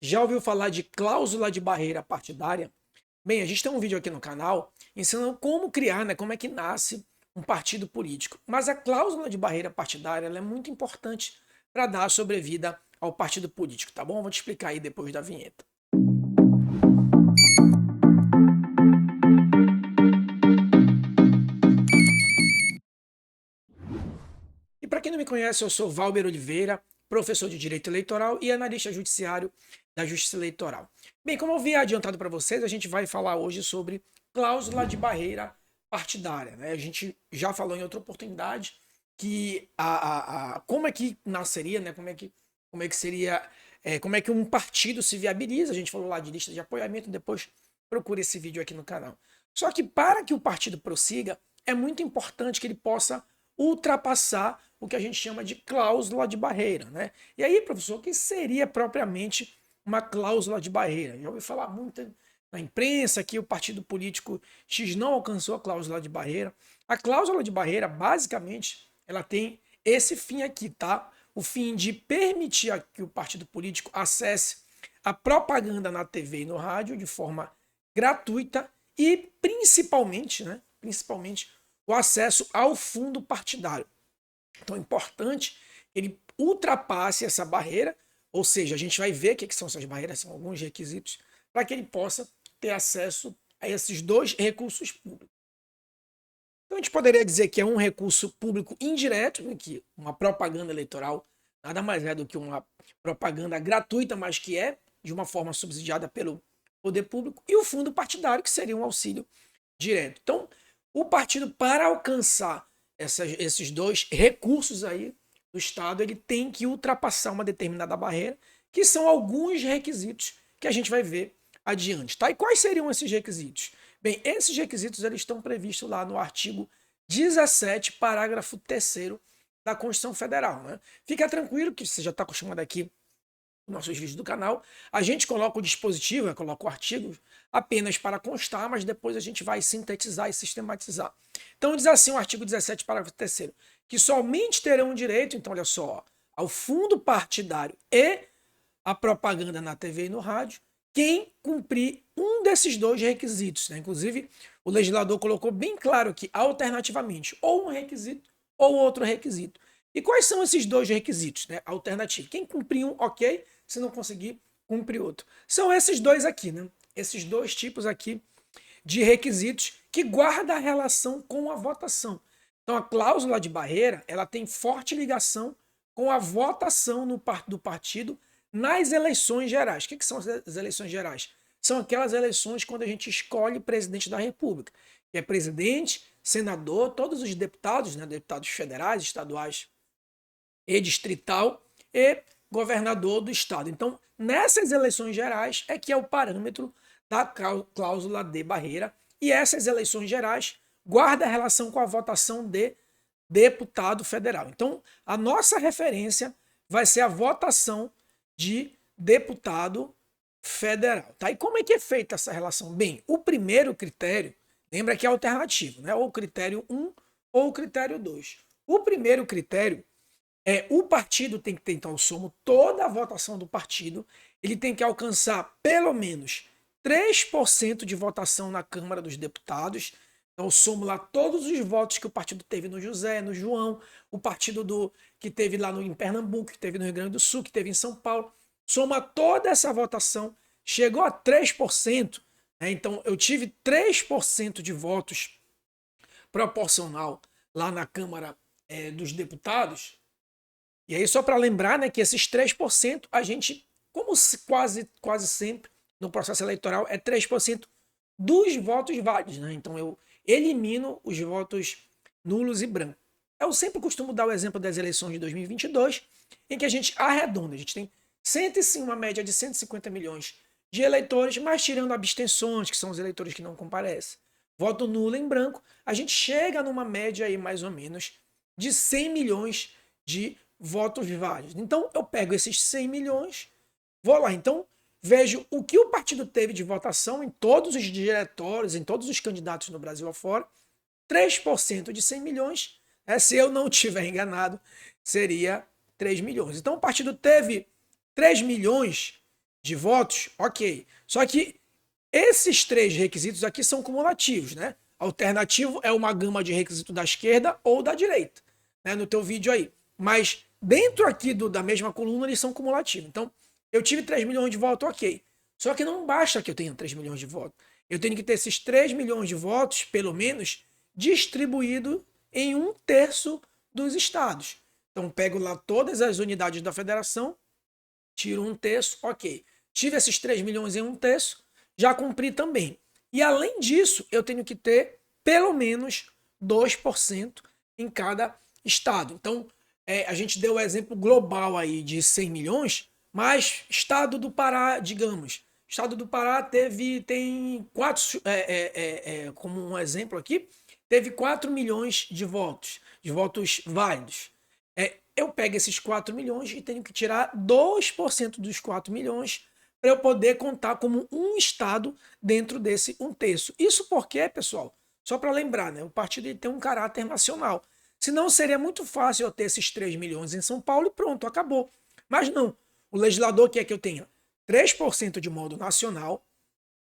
Já ouviu falar de cláusula de barreira partidária? Bem, a gente tem um vídeo aqui no canal ensinando como criar, né, como é que nasce um partido político. Mas a cláusula de barreira partidária ela é muito importante para dar sobrevida ao partido político, tá bom? Vou te explicar aí depois da vinheta. E para quem não me conhece, eu sou Valber Oliveira, professor de Direito Eleitoral e analista judiciário da Justiça Eleitoral. Bem, como eu havia adiantado para vocês, a gente vai falar hoje sobre cláusula de barreira partidária, né? A gente já falou em outra oportunidade que como é que nasceria, né? Como é que seria, como é que um partido se viabiliza. A gente falou lá de lista de apoiamento, depois procure esse vídeo aqui no canal. Só que para que o partido prossiga, é muito importante que ele possa ultrapassar o que a gente chama de cláusula de barreira, né? E aí, professor, o que seria propriamente uma cláusula de barreira? Já ouvi falar muito na imprensa que o partido político X não alcançou a cláusula de barreira. A cláusula de barreira, basicamente, ela tem esse fim aqui, tá? O fim de permitir que o partido político acesse a propaganda na TV e no rádio de forma gratuita e principalmente, né? Principalmente o acesso ao fundo partidário. Então é importante que ele ultrapasse essa barreira, ou seja, a gente vai ver o que são essas barreiras, são alguns requisitos, para que ele possa ter acesso a esses dois recursos públicos. Então a gente poderia dizer que é um recurso público indireto, né, que uma propaganda eleitoral nada mais é do que uma propaganda gratuita, mas que é de uma forma subsidiada pelo poder público, e o fundo partidário, que seria um auxílio direto. Então, o partido, para alcançar esses dois recursos aí do Estado, ele tem que ultrapassar uma determinada barreira, que são alguns requisitos que a gente vai ver adiante. Tá? E quais seriam esses requisitos? Bem, esses requisitos eles estão previstos lá no artigo 17, parágrafo 3º da Constituição Federal. Né? Fica tranquilo que você já está acostumado aqui nossos vídeos do canal, a gente coloca o dispositivo, coloca o artigo apenas para constar, mas depois a gente vai sintetizar e sistematizar. Então diz assim o artigo 17, parágrafo 3º, que somente terão direito, então olha só, ao fundo partidário e a propaganda na TV e no rádio, quem cumprir um desses dois requisitos. Né? Inclusive, o legislador colocou bem claro que, alternativamente, ou um requisito ou outro requisito. E quais são esses dois requisitos? Né? Alternativo. Quem cumprir um, ok. Se não conseguir, cumpre outro. São esses dois aqui, né? Esses dois tipos aqui de requisitos que guarda a relação com a votação. Então, a cláusula de barreira ela tem forte ligação com a votação do partido nas eleições gerais. O que são as eleições gerais? São aquelas eleições quando a gente escolhe presidente da República, que é presidente, senador, todos os deputados, né, deputados federais, estaduais e distrital, e governador do estado. Então, nessas eleições gerais é que é o parâmetro da cláusula de barreira, e essas eleições gerais guarda relação com a votação de deputado federal. Então, a nossa referência vai ser a votação de deputado federal. Tá? E como é que é feita essa relação? Bem, o primeiro critério, lembra que é alternativo, né? Ou o critério 1 ou o critério 2. O primeiro critério o partido tem que ter, então, eu somo toda a votação do partido, ele tem que alcançar pelo menos 3% de votação na Câmara dos Deputados. Então, eu somo lá todos os votos que o partido teve no José, no João, o partido que teve lá em Pernambuco, que teve no Rio Grande do Sul, que teve em São Paulo. Soma toda essa votação, chegou a 3%, né? Então, eu tive 3% de votos proporcional lá na Câmara dos Deputados. E aí, só para lembrar, né, que esses 3% a gente, como quase sempre no processo eleitoral, é 3% dos votos válidos. Né? Então, eu elimino os votos nulos e brancos. Eu sempre costumo dar o exemplo das eleições de 2022, em que a gente arredonda. A gente tem uma média de 150 milhões de eleitores, mas tirando abstenções, que são os eleitores que não comparecem, voto nulo em branco, a gente chega numa média aí mais ou menos de 100 milhões de votos válidos. Então, eu pego esses 100 milhões, vou lá. Então, vejo o que o partido teve de votação em todos os diretórios, em todos os candidatos no Brasil afora. 3% de 100 milhões, se eu não estiver enganado, seria 3 milhões. Então, o partido teve 3 milhões de votos, ok. Só que esses três requisitos aqui são cumulativos, né? Alternativo é uma gama de requisito da esquerda ou da direita, né? No teu vídeo aí. Mas dentro aqui da mesma coluna eles são cumulativos. Então, eu tive 3 milhões de votos, ok. Só que não basta que eu tenha 3 milhões de votos. Eu tenho que ter esses 3 milhões de votos, pelo menos, distribuído em 1/3 dos estados. Então, pego lá todas as unidades da federação, tiro 1/3, ok. Tive esses 3 milhões em 1/3, já cumpri também. E além disso, eu tenho que ter pelo menos 2% em cada estado. Então, a gente deu o exemplo global aí de 100 milhões, mas estado do Pará, digamos, estado do Pará tem 4, como um exemplo aqui, teve 4 milhões de votos válidos. Eu pego esses 4 milhões e tenho que tirar 2% dos 4 milhões para eu poder contar como um estado dentro desse 1/3. Isso porque, pessoal, só para lembrar, né, o partido tem um caráter nacional. Senão seria muito fácil eu ter esses 3 milhões em São Paulo e pronto, acabou. Mas não. O legislador quer que eu tenha 3% de modo nacional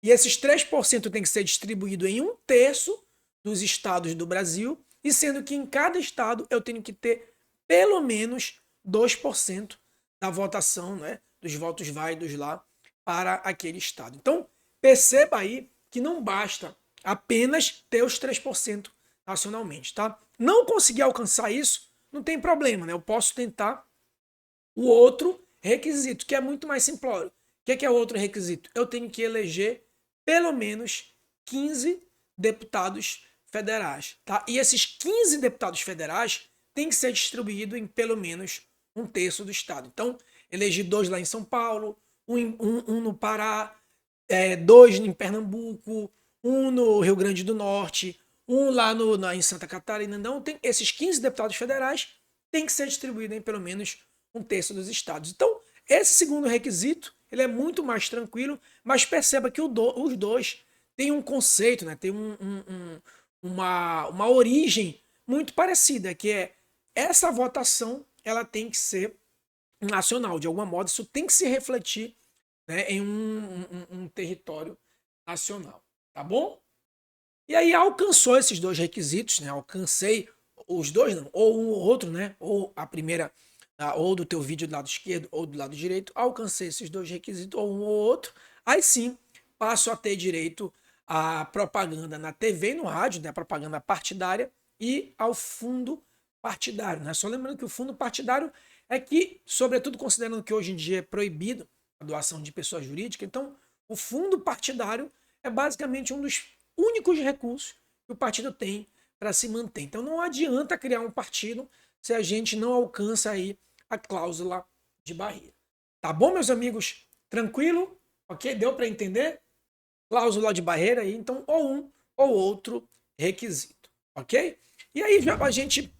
e esses 3% tem que ser distribuído em 1/3 dos estados do Brasil, e sendo que em cada estado eu tenho que ter pelo menos 2% da votação, né, dos votos válidos lá para aquele estado. Então, perceba aí que não basta apenas ter os 3% nacionalmente, tá? Não conseguir alcançar isso, não tem problema, né? Eu posso tentar o outro requisito, que é muito mais simplório. O que é o outro requisito? Eu tenho que eleger pelo menos 15 deputados federais, tá? E esses 15 deputados federais têm que ser distribuídos em pelo menos 1/3 do estado. Então, elegi 2 lá em São Paulo, um no Pará, 2 em Pernambuco, um no Rio Grande do Norte, um lá em Santa Catarina. Não, tem esses 15 deputados federais têm que ser distribuídos em pelo menos 1/3 dos estados. Então, esse segundo requisito ele é muito mais tranquilo, mas perceba que os dois têm um conceito, né? Tem uma origem muito parecida, que é essa votação ela tem que ser nacional. De alguma modo, isso tem que se refletir, né, em um território nacional. Tá bom? E aí alcançou esses dois requisitos, né? Alcancei os dois, não, ou um ou outro, né? Ou a primeira, ou do teu vídeo do lado esquerdo ou do lado direito, alcancei esses dois requisitos, ou um ou outro, aí sim passo a ter direito à propaganda na TV e no rádio, né? A propaganda partidária e ao fundo partidário, né? Só lembrando que o fundo partidário é que, sobretudo considerando que hoje em dia é proibido a doação de pessoa jurídica, então o fundo partidário é basicamente um dos únicos recursos que o partido tem para se manter. Então não adianta criar um partido se a gente não alcança aí a cláusula de barreira. Tá bom, meus amigos? Tranquilo? Ok? Deu para entender? Cláusula de barreira aí, então ou um ou outro requisito, ok? E aí já a gente,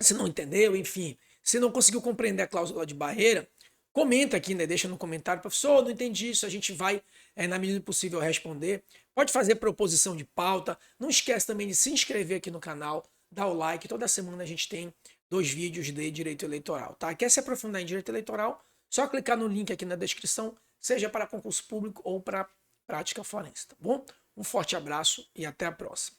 se não entendeu, enfim, se não conseguiu compreender a cláusula de barreira, comenta aqui, né? Deixa no comentário, professor, não entendi isso, a gente vai, na medida do possível, responder. Pode fazer proposição de pauta. Não esquece também de se inscrever aqui no canal, dar o like. Toda semana a gente tem 2 vídeos de direito eleitoral, tá? Quer se aprofundar em direito eleitoral? Só clicar no link aqui na descrição, seja para concurso público ou para prática forense, tá bom? Um forte abraço e até a próxima.